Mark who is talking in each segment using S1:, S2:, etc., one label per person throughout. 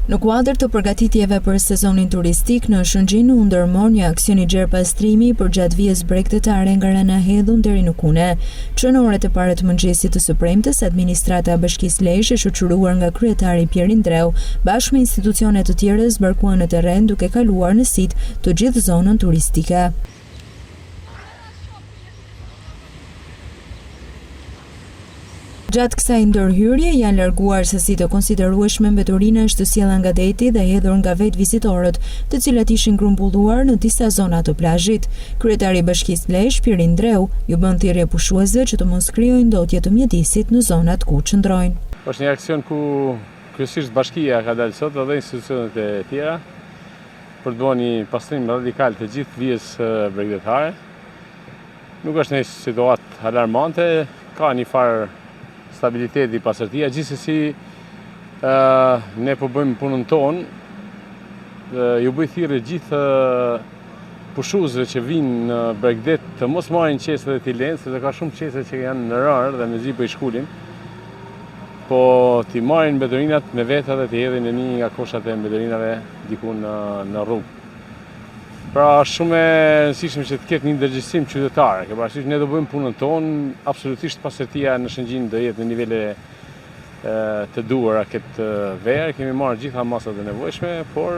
S1: Në kuadër të përgatitjeve për sezonin turistik, në Shëngjin u ndërmor një aksion i gjerë pastrimi përgjatë vijës bregdetare nga Rana Hedhun deri në Kune. Që në orët e parë të mëngjesit të së premtes, administrata e Bashkisë Lezhë, e shoqëruar nga kryetari Pierre Indreu, bashkë me institucione të tjera zbarkuan në terren duke kaluar në sit të gjithë zonën turistike. Gjatë kësaj ndërhyrje janë larguar sasi të konsiderueshme mbeturinash të sjellura nga deti dhe hedhur nga vetë vizitorët, të cilat ishin grumbulluar në disa zona të plazhit. Kryetari i Bashkisë Lezhë, Pierre Indreu, ju bën thirrje pushuesve që të mos krijojnë ndotje të mjedisit në zonat ku qëndrojnë.
S2: Është një aksion ku kryesisht bashkia ka dalë sot dhe institucionet e tjera për të bërë një pastrim radikal të gjithë vijës bregdetare. Nuk është një situatë alarmante, ka një farë stabiliteti i pasërtia, gjithsesi ne po bëjmë punën tonë, ju bëj thirrje gjithë pushuesve që vinë në Bregdet të mos marrin qese dhe t'i lënë, sepse ka shumë qese që janë në rarë dhe mezi po i shkulin, po t'i marrin mbeturinat me veta dhe t'i hedhin në një nga koshat e mbeturinave diku në rrugë. Pra shumë e rëndësishme që të ketë një ndërgjegjësim qytetare. Ke parasysh ne do bëjmë punën tonë, absolutisht pasërtia në Shëngjin do jetë në nivele të duara këtë verë, kemi marrë gjitha masat e nevojshme, por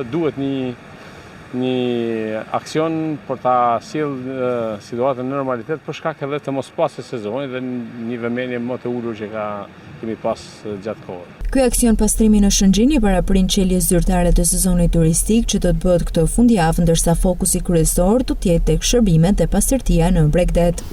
S2: duhet një aksion për ta sjellë situatën në normalitet për shkak edhe të mospasjes së sezonit dhe një vëmendje më të ulur që kemi pas gjatë kohës.
S1: Ky aksion pastrimi në Shëngjin i paraprin çeljes zyrtare të sezonit turistik që do të bëhet këtë fundjavë, ndërsa fokusi kryesor do të jetë tek shërbimet dhe pastërtia në Bregdet.